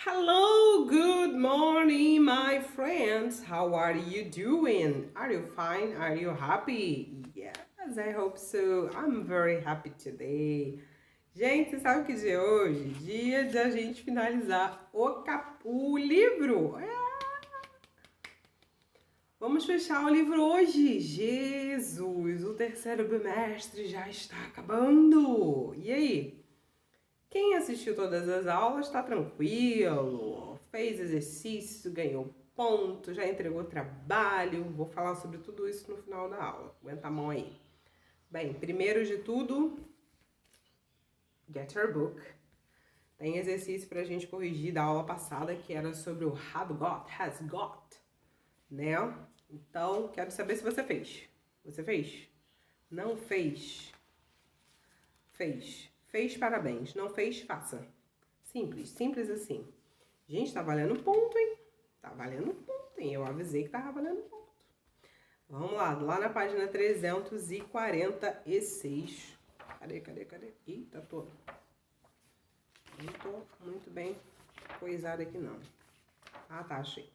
Hello, good morning, my friends. How are you doing? Are you fine? Are you happy? Yes, I hope so. I'm very happy today. Gente, sabe que dia é hoje? Dia de a gente finalizar o livro. Vamos fechar o livro hoje. Jesus, o terceiro bimestre já está acabando. E aí? Quem assistiu todas as aulas está tranquilo, fez exercício, ganhou ponto, já entregou trabalho. Vou falar sobre tudo isso no final da aula. Aguenta a mão aí. Bem, primeiro de tudo, get your book. Tem exercício para a gente corrigir da aula passada que era sobre o have got, has got, né? Então, quero saber se você fez. Você fez? Não fez? Fez. Fez, parabéns. Não fez, faça. Simples, simples assim. Gente, tá valendo ponto, hein? Tá valendo ponto, hein? Eu avisei que tava valendo ponto. Vamos lá na página 346. Cadê? Eita, não tô muito bem coisada aqui, não. Ah, tá, achei.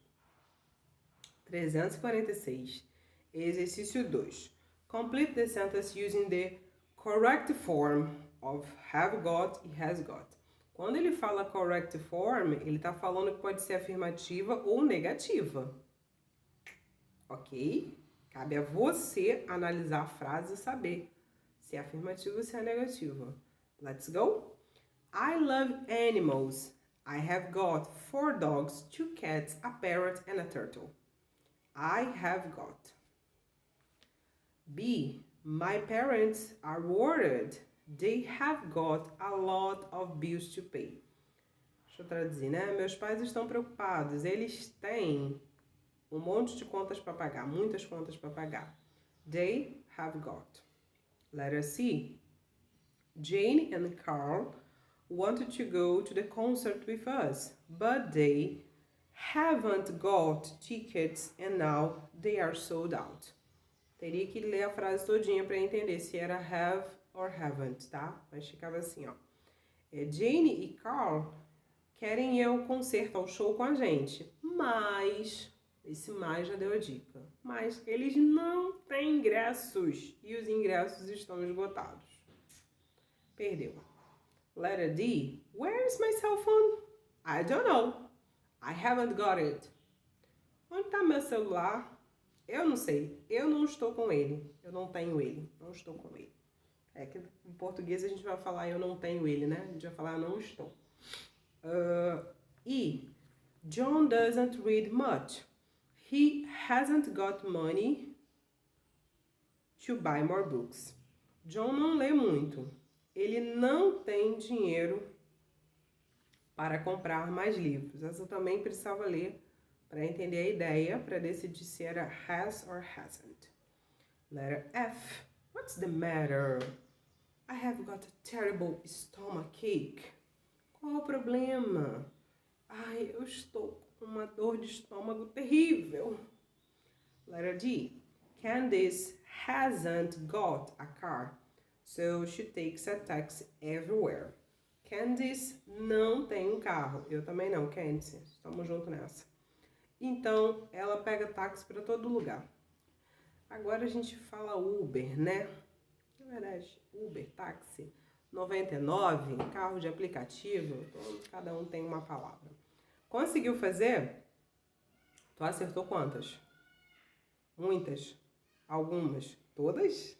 346. Exercício 2. Complete the sentence using the correct form of have got e has got. Quando ele fala correct form, ele está falando que pode ser afirmativa ou negativa. Ok? Cabe a você analisar a frase e saber se é afirmativa ou se é negativa. Let's go? I love animals. I have got 4 dogs, 2 cats, a parrot and a turtle. I have got. B. My parents are worried. They have got a lot of bills to pay. Deixa eu traduzir, né? Meus pais estão preocupados. Eles têm um monte de contas para pagar, muitas contas para pagar. They have got. Letter C. Jane and Carl wanted to go to the concert with us, but they haven't got tickets and now they are sold out. Teria que ler a frase todinha para entender se era have or haven't, tá? Mas ficava assim, ó. Jane e Carl querem ir ao concerto, ao show com a gente. Mas, esse mais já deu a dica. Mas eles não têm ingressos e os ingressos estão esgotados. Perdeu. Letter D. Where is my cell phone? I don't know. I haven't got it. Onde está meu celular? Eu não sei, eu não estou com ele, eu não tenho ele, não estou com ele. É que em português a gente vai falar eu não tenho ele, né? A gente vai falar eu não estou. E John doesn't read much. He hasn't got money to buy more books. John não lê muito. Ele não tem dinheiro para comprar mais livros. Essa eu também precisava ler para entender a ideia, para decidir se era has or hasn't. Letter F. What's the matter? I have got a terrible stomachache. Qual o problema? Ai, eu estou com uma dor de estômago terrível. Letter D. Candice hasn't got a car, so she takes a taxi everywhere. Candice não tem um carro. Eu também não, Candice. Estamos juntos nessa. Então, ela pega táxi para todo lugar. Agora a gente fala Uber, né? Na verdade, Uber, táxi, 99, carro de aplicativo, cada um tem uma palavra. Conseguiu fazer? Tu acertou quantas? Muitas? Algumas? Todas?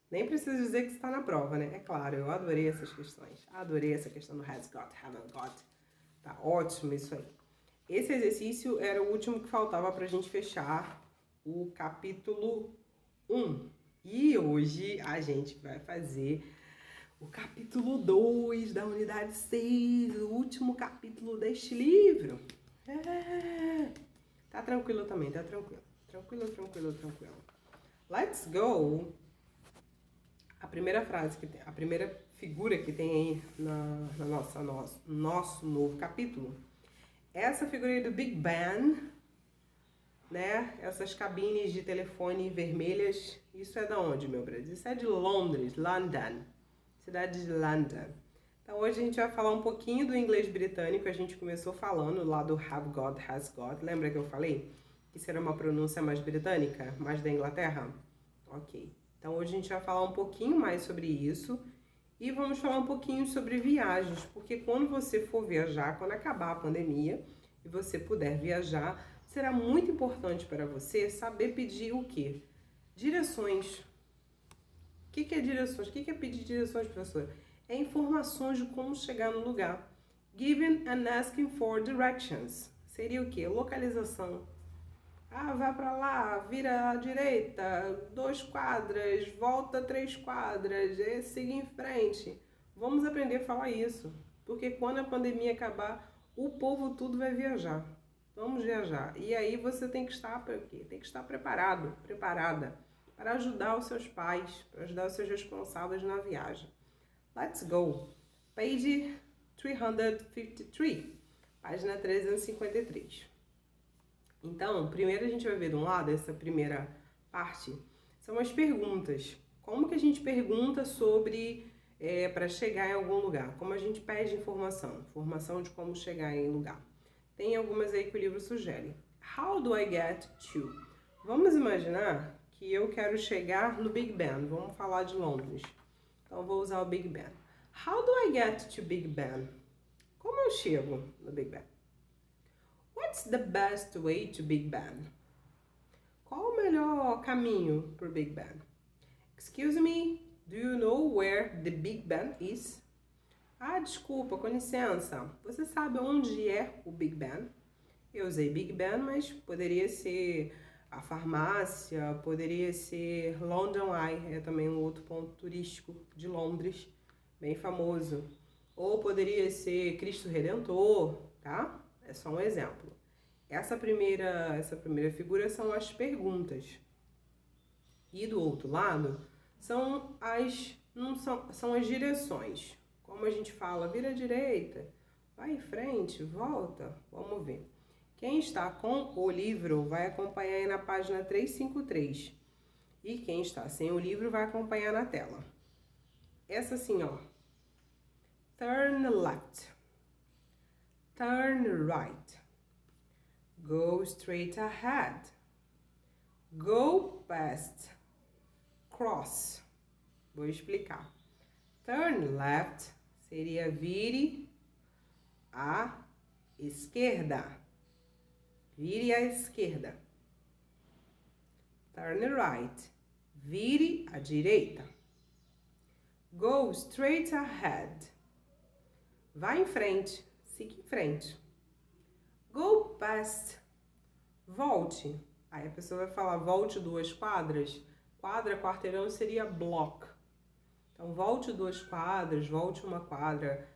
Nem precisa dizer que está na prova, né? É claro, eu adorei essas questões. Adorei essa questão do has got, haven't got. Tá ótimo isso aí. Esse exercício era o último que faltava para a gente fechar o capítulo 1. E hoje a gente vai fazer o capítulo 2 da unidade 6, o último capítulo deste livro. Tá tranquilo também, tá tranquilo. Tranquilo. Let's go! A primeira frase que tem, a primeira figura que tem aí na nosso novo capítulo. Essa figura aí do Big Ben, né? Essas cabines de telefone vermelhas, isso é da onde, meu Brasil? Isso é de Londres, London. Cidade de London. Então hoje a gente vai falar um pouquinho do inglês britânico. A gente começou falando lá do have got, has got. Lembra que eu falei que será uma pronúncia mais britânica, mais da Inglaterra? Ok. Então hoje a gente vai falar um pouquinho mais sobre isso e vamos falar um pouquinho sobre viagens, porque quando você for viajar, quando acabar a pandemia e você puder viajar, será muito importante para você saber pedir o quê? Direções. O que é direções? O que é pedir direções, professor? É informações de como chegar no lugar. Giving and asking for directions. Seria o quê? Localização. Ah, vai para lá, vira à direita, 2 quadras, volta 3 quadras, siga em frente. Vamos aprender a falar isso, porque quando a pandemia acabar, o povo tudo vai viajar. Vamos viajar. E aí você tem que estar para quê? Tem que estar preparado, preparada para ajudar os seus pais, para ajudar os seus responsáveis na viagem. Let's go. Page 353, página 353. Então, primeiro a gente vai ver de um lado, essa primeira parte, são as perguntas. Como que a gente pergunta sobre, para chegar em algum lugar? Como a gente pede informação? Informação de como chegar em lugar. Tem algumas aí que o livro sugere. How do I get to? Vamos imaginar que eu quero chegar no Big Ben. Vamos falar de Londres. Então, vou usar o Big Ben. How do I get to Big Ben? Como eu chego no Big Ben? What's the best way to Big Ben? Qual o melhor caminho para o Big Ben? Excuse me, do you know where the Big Ben is? Ah, desculpa, com licença. Você sabe onde é o Big Ben? Eu usei Big Ben, mas poderia ser a farmácia, poderia ser London Eye, é também um outro ponto turístico de Londres, bem famoso. Ou poderia ser Cristo Redentor, tá? É só um exemplo. Essa primeira figura são as perguntas. E do outro lado são as direções. Como a gente fala, vira à direita, vai em frente, volta. Vamos ver. Quem está com o livro vai acompanhar aí na página 353. E quem está sem o livro vai acompanhar na tela. Essa assim, ó. Turn left. Turn right. Go straight ahead. Go past. Cross. Vou explicar. Turn left seria vire à esquerda. Vire à esquerda. Turn right. Vire à direita. Go straight ahead. Vá em frente. Siga em frente. Go past. Volte. Aí a pessoa vai falar volte 2 quadras. Quadra, quarteirão seria block. Então, volte 2 quadras, volte 1 quadra.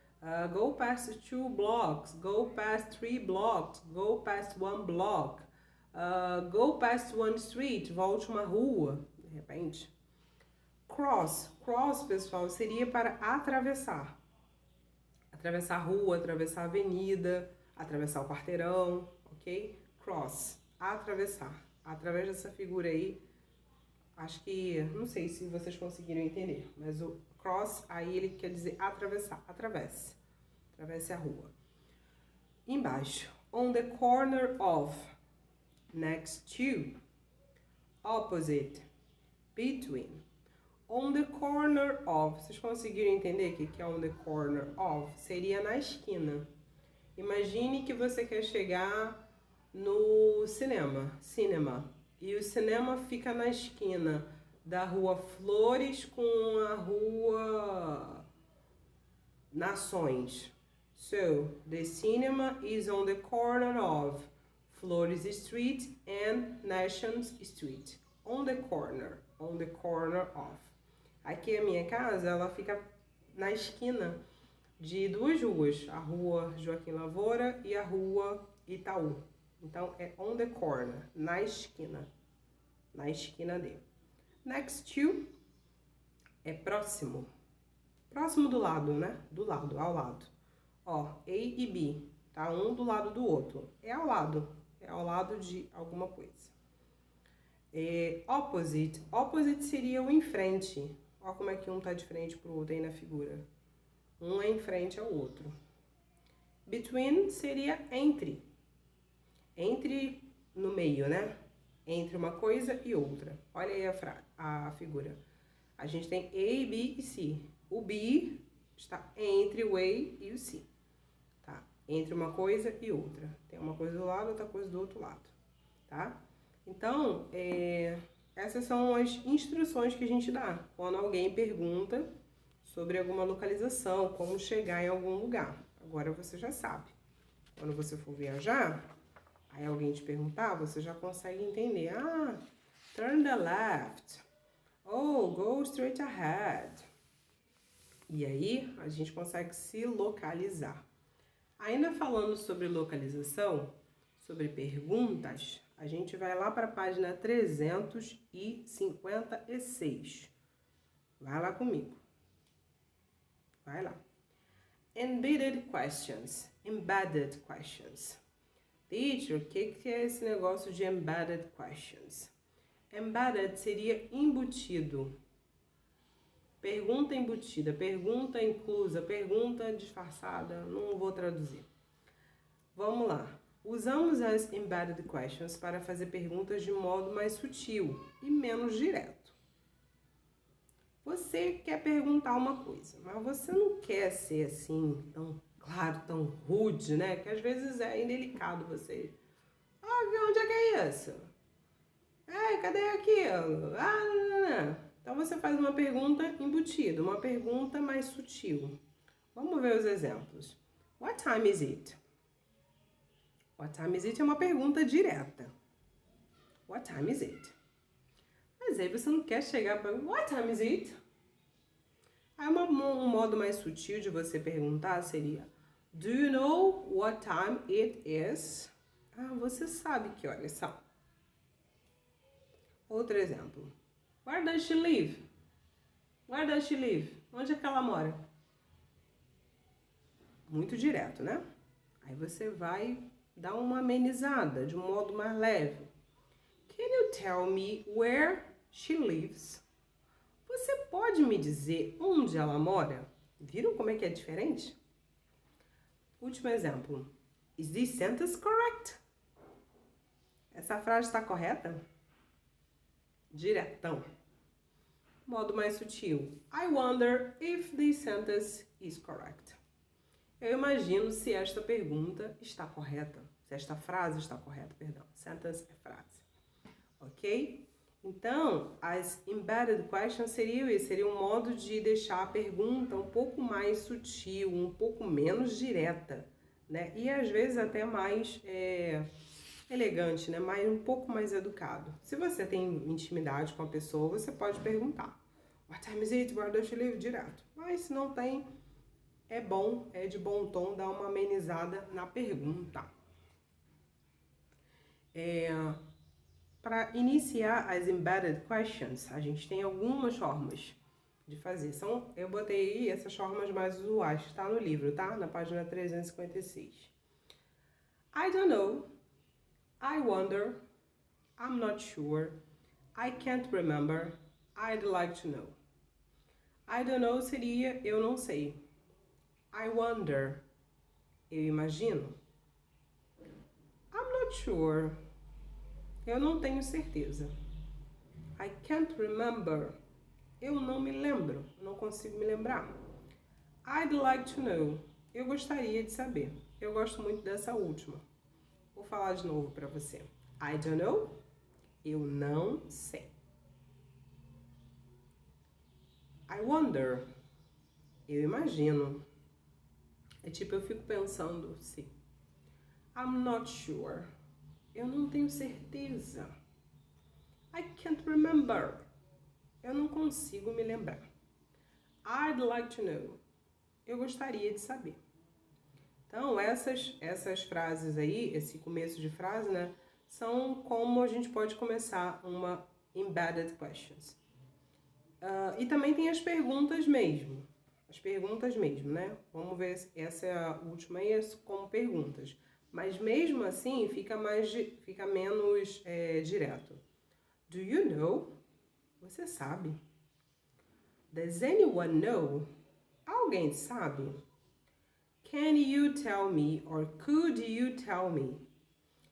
Go past 2 blocks. Go past 3 blocks. Go past 1 block. Go past 1 street. Volte uma rua, de repente. Cross. Cross, pessoal, seria para atravessar. Atravessar a rua, atravessar a avenida, atravessar o quarteirão, ok? Cross, atravessar. Através dessa figura aí, acho que, não sei se vocês conseguiram entender, mas o cross aí ele quer dizer atravessar, atravesse. Atravesse a rua. Embaixo, on the corner of, next to, opposite, between. On the corner of, vocês conseguiram entender o que é on the corner of? Seria na esquina. Imagine que você quer chegar no cinema, e o cinema fica na esquina da rua Flores com a rua Nações. So, the cinema is on the corner of Flores Street and Nations Street. On the corner of. Aqui a minha casa, ela fica na esquina de 2 ruas, a rua Joaquim Lavoura e a rua Itaú. Então, é on the corner, na esquina dele. Next to é próximo. Próximo do lado, né? Do lado, ao lado. Ó, A e B, tá? Um do lado do outro. É ao lado de alguma coisa. Opposite seria o em frente. Ó como é que um tá de frente pro outro aí na figura. Um é em frente ao outro. Between seria entre. Entre no meio, né? Entre uma coisa e outra. Olha aí a figura. A gente tem A, B e C. O B está entre o A e o C. Tá? Entre uma coisa e outra. Tem uma coisa do lado, outra coisa do outro lado. Tá? Então, essas são as instruções que a gente dá quando alguém pergunta sobre alguma localização, como chegar em algum lugar. Agora você já sabe. Quando você for viajar, aí alguém te perguntar, você já consegue entender. Ah, turn the left. Oh, go straight ahead. E aí, a gente consegue se localizar. Ainda falando sobre localização, sobre perguntas, a gente vai lá para a página 356. Vai lá comigo. Vai lá. Embedded questions. Embedded questions. Teacher, o que é esse negócio de embedded questions? Embedded seria embutido. Pergunta embutida, pergunta inclusa, pergunta disfarçada. Não vou traduzir. Vamos lá. Usamos as embedded questions para fazer perguntas de modo mais sutil e menos direto. Você quer perguntar uma coisa, mas você não quer ser assim, tão claro, tão rude, né? Que às vezes é indelicado você. Ah, onde é que é isso? Cadê aquilo? Não. Então você faz uma pergunta embutida, uma pergunta mais sutil. Vamos ver os exemplos. What time is it? What time is it é uma pergunta direta. What time is it? Mas aí você não quer chegar para What time is it? Aí um modo mais sutil de você perguntar seria Do you know what time it is? Ah, você sabe que horas são. Outro exemplo. Where does she live? Where does she live? Onde é que ela mora? Muito direto, né? Aí você vai dar uma amenizada de um modo mais leve. Can you tell me where she lives? Você pode me dizer onde ela mora? Viram como é que é diferente? Último exemplo. Is this sentence correct? Essa frase está correta? Diretão. Modo mais sutil. I wonder if this sentence is correct. Eu imagino se esta pergunta está correta. Se esta frase está correta, perdão. Sentence é frase. Ok? Então, as embedded questions seriam isso. Seria um modo de deixar a pergunta um pouco mais sutil, um pouco menos direta, né? E às vezes até mais elegante, né? Um pouco mais educado. Se você tem intimidade com a pessoa, você pode perguntar. What time is it? Where does she live? Direto. Mas se não tem, é de bom tom dar uma amenizada na pergunta. Para iniciar as embedded questions, a gente tem algumas formas de fazer. Eu botei aí essas formas mais usuais, está no livro, tá? Na página 356. I don't know. I wonder. I'm not sure. I can't remember. I'd like to know. I don't know seria eu não sei. I wonder. Eu imagino. I'm not sure. Eu não tenho certeza. I can't remember. Eu não me lembro. Não consigo me lembrar. I'd like to know. Eu gostaria de saber. Eu gosto muito dessa última. Vou falar de novo para você. I don't know. Eu não sei. I wonder. Eu imagino. É tipo, eu fico pensando se. I'm not sure. Eu não tenho certeza. I can't remember. Eu não consigo me lembrar. I'd like to know. Eu gostaria de saber. Então, essas frases aí, esse começo de frase, né, são como a gente pode começar uma embedded questions. E também tem as perguntas mesmo. As perguntas mesmo, né? Vamos ver essa última aí como perguntas. Mas mesmo assim, fica menos direto. Do you know? Você sabe. Does anyone know? Alguém sabe? Can you tell me or could you tell me?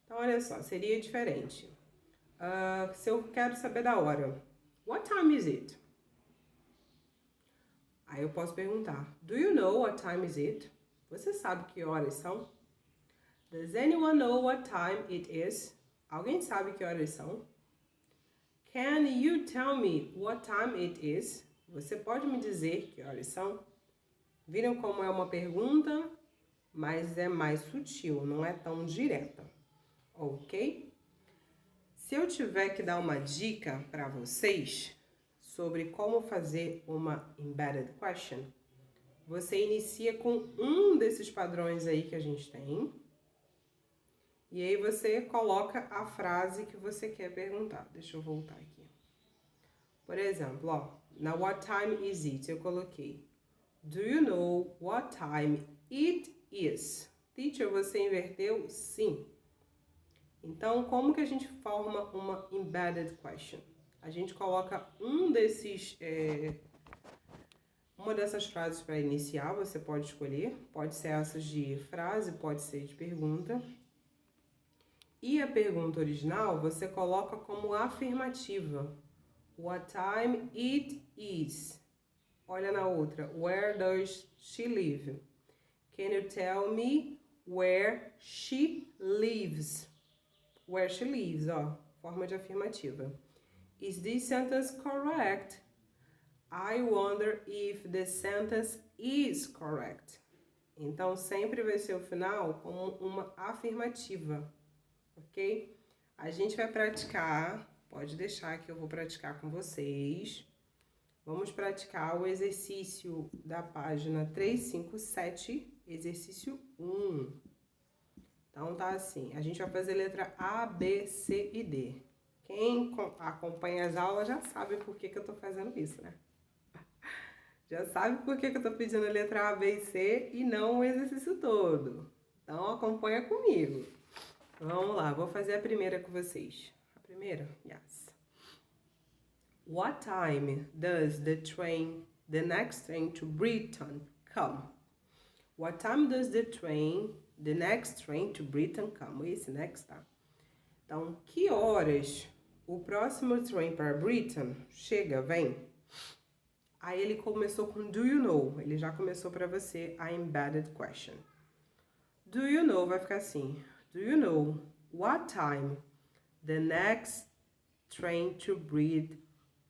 Então, olha só, seria diferente. Se eu quero saber da hora. What time is it? Aí eu posso perguntar. Do you know what time is it? Você sabe que horas são? Does anyone know what time it is? Alguém sabe que horas são? Can you tell me what time it is? Você pode me dizer que horas são? Viram como é uma pergunta, mas é mais sutil, não é tão direta, ok? Se eu tiver que dar uma dica para vocês sobre como fazer uma embedded question, você inicia com um desses padrões aí que a gente tem, e aí você coloca a frase que você quer perguntar. Deixa eu voltar aqui. Por exemplo, ó, na what time is it? Eu coloquei do you know what time it is? Teacher, você inverteu? Sim. Então, como que a gente forma uma embedded question? A gente coloca uma dessas frases para iniciar, você pode escolher. Pode ser essas de frase, pode ser de pergunta. E a pergunta original você coloca como afirmativa. What time it is? Olha na outra. Where does she live? Can you tell me where she lives? Where she lives, ó. Forma de afirmativa. Is this sentence correct? I wonder if the sentence is correct. Então, sempre vai ser o final como uma afirmativa, ok? A gente vai praticar, pode deixar que eu vou praticar com vocês. Vamos praticar o exercício da página 357, exercício 1. Então, tá assim, a gente vai fazer letra A, B, C e D. Quem acompanha as aulas já sabe por que eu tô fazendo isso, né? Já sabe por que eu tô pedindo a letra A, B e C e não o exercício todo. Então, acompanha comigo. Vamos lá, vou fazer a primeira com vocês. A primeira? Yes. What time does the next train to Britain come? What time does the next train to Britain come? Esse next, tá? Então, que horas o próximo trem para Britain chega, vem? Aí ele começou com do you know? Ele já começou para você a embedded question. Do you know vai ficar assim. Do you know what time the next train to Britain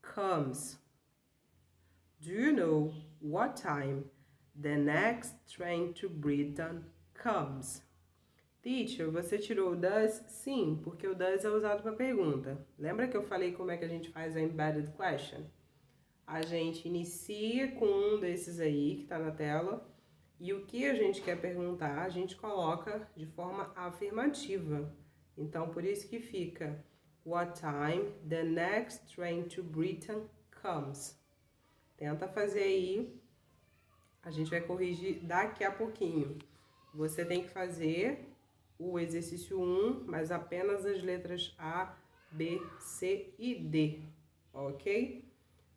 comes? Do you know what time the next train to Britain comes? Teacher, você tirou o does? Sim, porque o does é usado para pergunta. Lembra que eu falei como é que a gente faz a embedded question? A gente inicia com um desses aí que está na tela e o que a gente quer perguntar a gente coloca de forma afirmativa. Então, por isso que fica what time the next train to Britain comes. Tenta fazer aí, a gente vai corrigir daqui a pouquinho. Você tem que fazer o exercício 1, mas apenas as letras A, B, C e D, ok?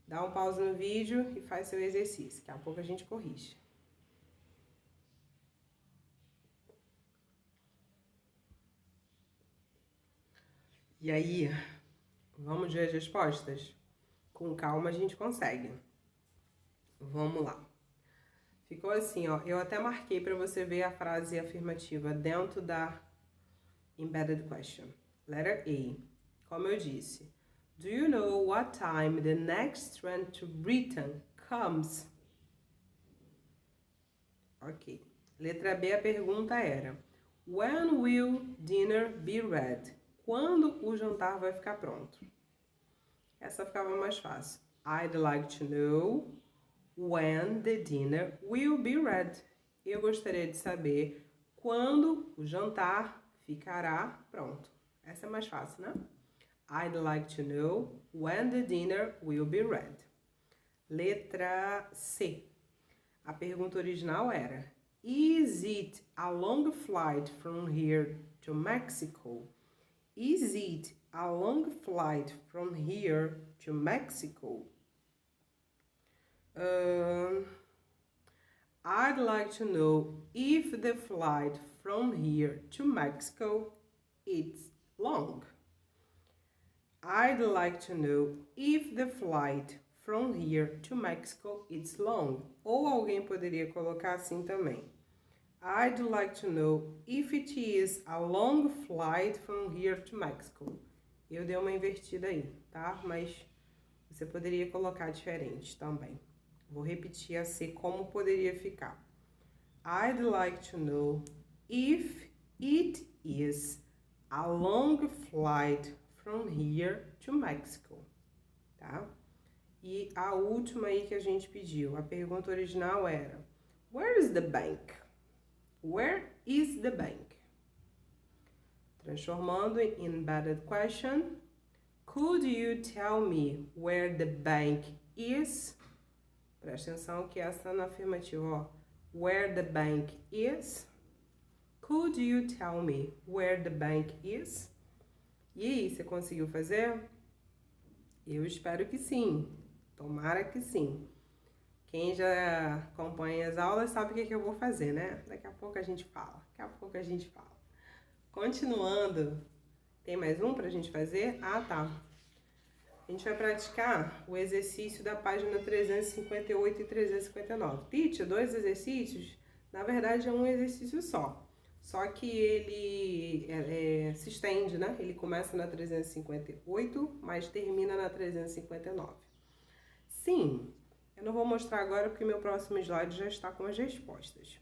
Dá um pause no vídeo e faz seu exercício. Daqui a pouco a gente corrige. E aí, vamos ver as respostas? Com calma a gente consegue. Vamos lá. Ficou assim, ó. Eu até marquei para você ver a frase afirmativa dentro da embedded question. Letter A. Como eu disse. Do you know what time the next train to Britain comes? Ok. Letra B, a pergunta era: When will dinner be ready? Quando o jantar vai ficar pronto? Essa ficava mais fácil. I'd like to know when the dinner will be ready. Eu gostaria de saber quando o jantar ficará pronto. Essa é mais fácil, né? I'd like to know when the dinner will be ready. Letra C. A pergunta original era: Is it a long flight from here to Mexico? Is it a long flight from here to Mexico? I'd like to know if the flight from here to Mexico is long. I'd like to know if the flight from here to Mexico is long. Ou alguém poderia colocar assim também. I'd like to know if it is a long flight from here to Mexico. Eu dei uma invertida aí, tá? Mas você poderia colocar diferente também. Vou repetir a C como poderia ficar. I'd like to know if it is a long flight from here to Mexico, tá? E a última aí que a gente pediu, a pergunta original era: Where is the bank? Where is the bank? Transformando em embedded question, could you tell me where the bank is? Presta atenção que essa é na afirmativa, ó. Where the bank is? Could you tell me where the bank is? E aí, você conseguiu fazer? Eu espero que sim. Tomara que sim. Quem já acompanha as aulas sabe o que eu vou fazer, né? Daqui a pouco a gente fala. Continuando, tem mais um pra gente fazer? Ah, tá. A gente vai praticar o exercício da página 358 e 359. Teacher, 2 exercícios? Na verdade, é um exercício só. Só que ele se estende, né? Ele começa na 358, mas termina na 359. Sim, eu não vou mostrar agora porque meu próximo slide já está com as respostas.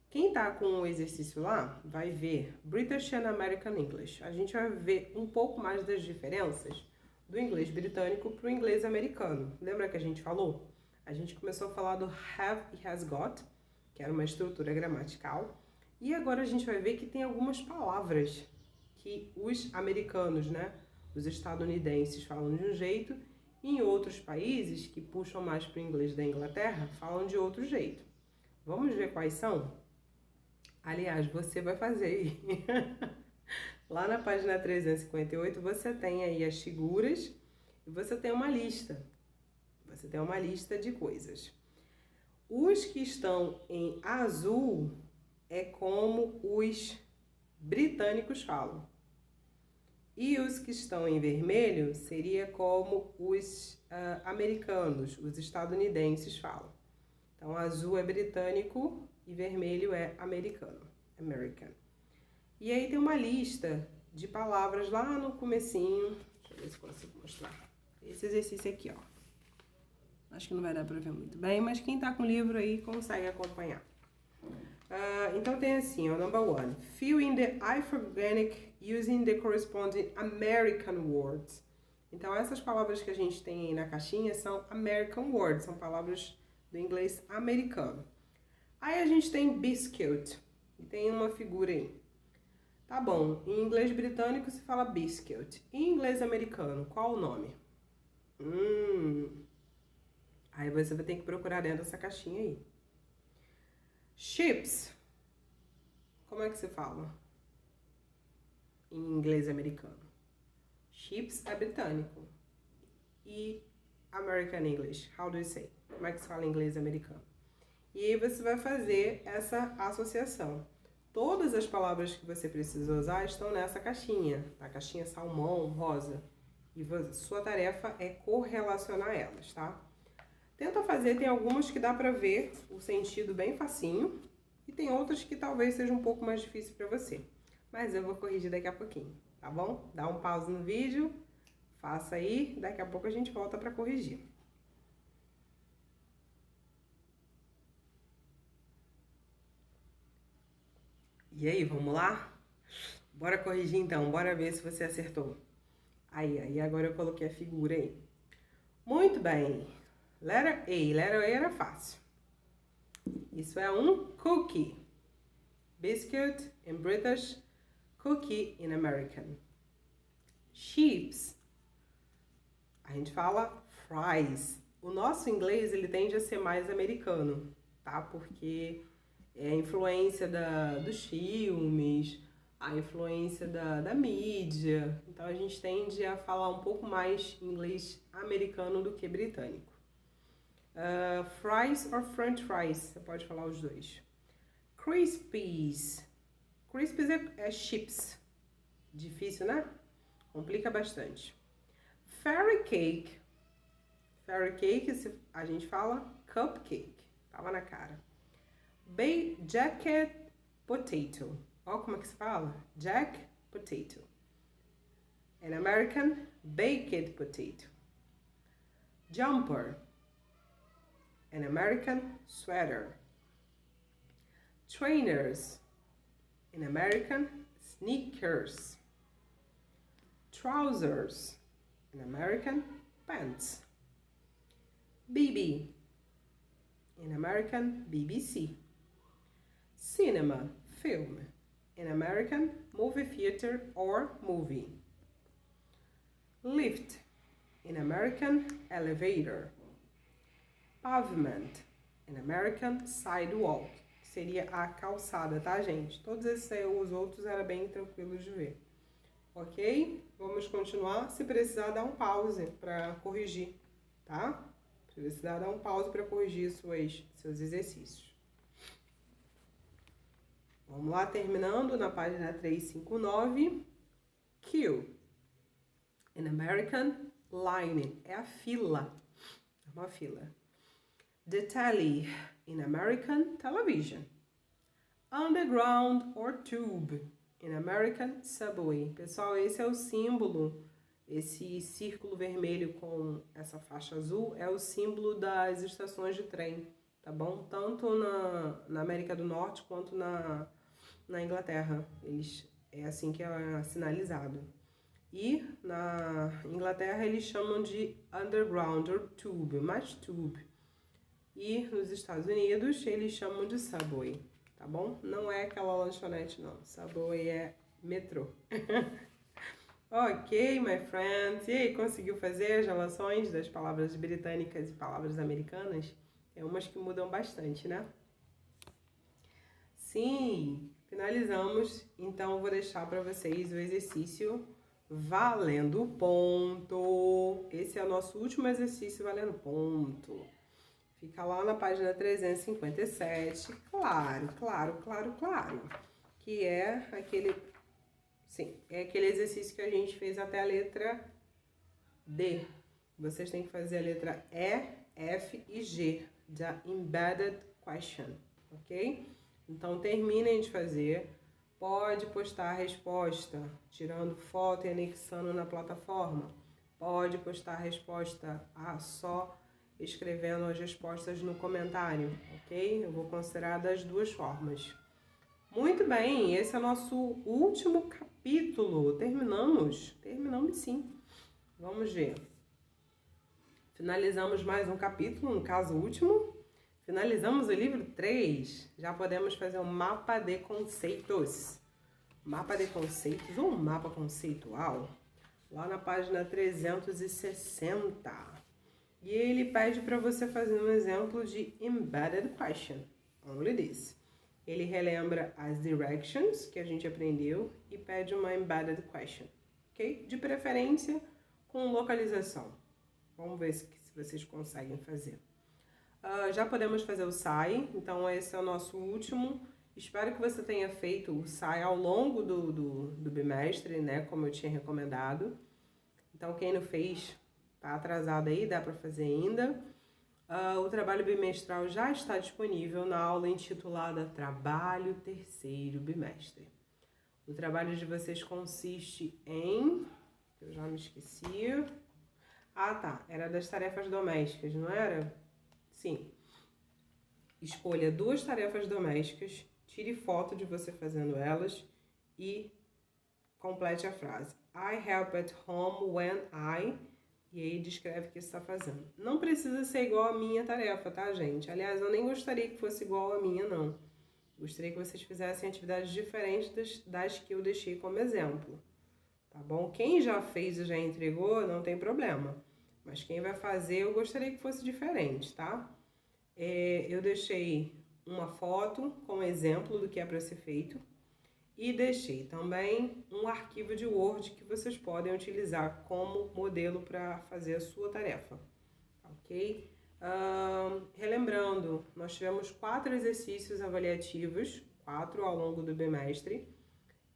Quem está com o exercício lá vai ver British and American English. A gente vai ver um pouco mais das diferenças do inglês britânico para o inglês americano. Lembra que a gente falou? A gente começou a falar do have e has got, que era uma estrutura gramatical. E agora a gente vai ver que tem algumas palavras que os americanos, né, os estadunidenses falam de um jeito, e em outros países que puxam mais para o inglês da Inglaterra falam de outro jeito. Vamos ver quais são? Aliás, você vai fazer aí. Lá na página 358 você tem aí as figuras e você tem uma lista. Você tem uma lista de coisas. Os que estão em azul é como os britânicos falam. E os que estão em vermelho seria como os americanos, os estadunidenses falam. Então, azul é britânico e vermelho é americano, American. E aí tem uma lista de palavras lá no comecinho. Deixa eu ver se consigo mostrar. Esse exercício aqui, ó. Acho que não vai dar pra ver muito bem, mas quem tá com o livro aí consegue acompanhar. Então tem assim, ó, number 1. Fill in the inorganic using the corresponding American words. Então essas palavras que a gente tem aí na caixinha são American words, são palavras do inglês americano. Aí a gente tem biscuit, e tem uma figura aí. Tá bom, em inglês britânico se fala biscuit. Em inglês americano, qual o nome? Aí você vai ter que procurar dentro dessa caixinha aí. Chips. Como é que se fala em inglês americano? Chips é britânico. E American English, how do you say? Como é que se fala em inglês americano? E aí você vai fazer essa associação. Todas as palavras que você precisa usar estão nessa caixinha. A caixinha salmão, rosa. E sua tarefa é correlacionar elas, tá? Tenta fazer, tem algumas que dá pra ver o sentido bem facinho. E tem outras que talvez seja um pouco mais difícil pra você. Mas eu vou corrigir daqui a pouquinho, tá bom? Dá um pause no vídeo, faça aí, daqui a pouco a gente volta pra corrigir. E aí, vamos lá? Bora corrigir então, bora ver se você acertou. Aí agora eu coloquei a figura aí. Muito bem. Letter A era fácil. Isso é um cookie. Biscuit in British, cookie in American. Chips. A gente fala fries. O nosso inglês, ele tende a ser mais americano, tá? Porque é a influência dos filmes, a influência da mídia. Então a gente tende a falar um pouco mais inglês americano do que britânico. Fries or french fries, você pode falar os dois. Crispies. Crispies é chips. Difícil, né? Complica bastante. Fairy cake. Fairy cake, a gente fala cupcake. Tava na cara. Jacket potato. Ó como é que se fala? Jack potato. An American baked potato. Jumper. An American sweater. Trainers. An American sneakers. Trousers. An American pants. BB. An American BBC. Cinema, film. An American movie theater or movie. Lift. An American elevator. Pavement. An American sidewalk. Seria a calçada, tá, gente? Todos os outros eram bem tranquilos de ver. Ok? Vamos continuar. Se precisar, dar um pause para corrigir, tá? Se precisar, dar um pause para corrigir seus exercícios. Vamos lá, terminando na página 359. Queue. An American line. É a fila. É uma fila. The telly. In American television. Underground or tube. In American subway. Pessoal, esse é o símbolo. Esse círculo vermelho com essa faixa azul é o símbolo das estações de trem, tá bom? Tanto na América do Norte quanto na Inglaterra. É assim que é sinalizado. E na Inglaterra eles chamam de underground or tube, mais tube. E nos Estados Unidos eles chamam de subway, tá bom? Não é aquela lanchonete, não. Subway é metrô. Ok, my friends. E aí, conseguiu fazer as relações das palavras britânicas e palavras americanas? É umas que mudam bastante, né? Sim, finalizamos. Então, vou deixar para vocês o exercício valendo ponto. Esse é o nosso último exercício valendo ponto. Fica lá na página 357. Claro. Que é aquele... Sim, é aquele exercício que a gente fez até a letra D. Vocês têm que fazer a letra E, F e G da Embedded Question, ok? Então, terminem de fazer. Pode postar a resposta, tirando foto e anexando na plataforma. Pode postar a resposta só escrevendo as respostas no comentário, ok? Eu vou considerar das duas formas. Muito bem, esse é o nosso último capítulo. Terminamos sim. Vamos ver. Finalizamos mais um capítulo, no caso último. Finalizamos o livro 3. Já podemos fazer um mapa de conceitos. Mapa de conceitos ou um mapa conceitual. Lá na página 360. E ele pede para você fazer um exemplo de embedded question. Only this. Ele relembra as directions que a gente aprendeu e pede uma embedded question, ok? De preferência com localização. Vamos ver se vocês conseguem fazer. Já podemos fazer o SAI, então esse é o nosso último. Espero que você tenha feito o SAI ao longo do bimestre, né? Como eu tinha recomendado. Então quem não fez, tá atrasado aí, dá para fazer ainda. O trabalho bimestral já está disponível na aula intitulada Trabalho Terceiro Bimestre. O trabalho de vocês consiste em... Eu já me esqueci. Tá. Era das tarefas domésticas, não era? Sim. Escolha 2 tarefas domésticas, tire foto de você fazendo elas e complete a frase. I help at home when I... E aí descreve o que você está fazendo. Não precisa ser igual a minha tarefa, tá, gente? Aliás, eu nem gostaria que fosse igual a minha, não. Gostaria que vocês fizessem atividades diferentes das que eu deixei como exemplo. Tá bom? Quem já fez e já entregou, não tem problema. Mas quem vai fazer, eu gostaria que fosse diferente, tá? Eu deixei uma foto com exemplo do que é para ser feito. E deixei também um arquivo de Word que vocês podem utilizar como modelo para fazer a sua tarefa, ok? Relembrando, nós tivemos 4 exercícios avaliativos, 4 ao longo do bimestre,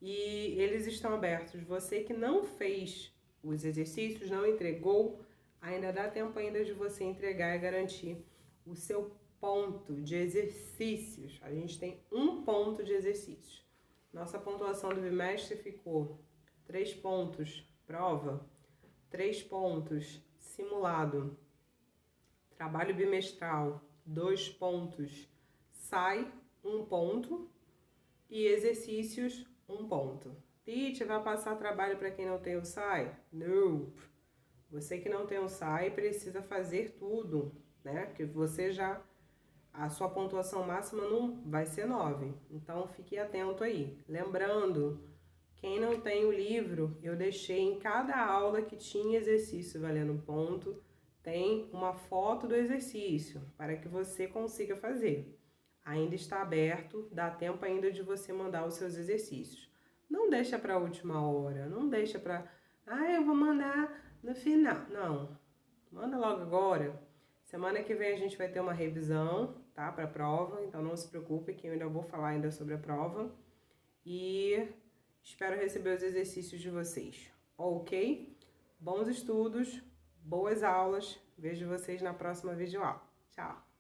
e eles estão abertos. Você que não fez os exercícios, não entregou, ainda dá tempo ainda de você entregar e garantir o seu ponto de exercícios. A gente tem 1 ponto de exercícios. Nossa pontuação do bimestre ficou 3 pontos prova, 3 pontos simulado, trabalho bimestral, 2 pontos, sai 1 ponto e exercícios 1 ponto. Teacher, vai passar trabalho para quem não tem o SAI? Não. Você que não tem o SAI precisa fazer tudo, né? Porque você já, a sua pontuação máxima não vai ser 9. Então fique atento aí. Lembrando, quem não tem o livro, eu deixei em cada aula que tinha exercício valendo ponto, tem uma foto do exercício para que você consiga fazer. Ainda está aberto, dá tempo ainda de você mandar os seus exercícios. Não deixa para a última hora, não deixa para, eu vou mandar no final. Não, manda logo agora. Semana que vem a gente vai ter uma revisão, tá, para a prova, então não se preocupe que eu ainda vou falar ainda sobre a prova. E espero receber os exercícios de vocês, ok? Bons estudos, boas aulas, vejo vocês na próxima videoaula. Tchau!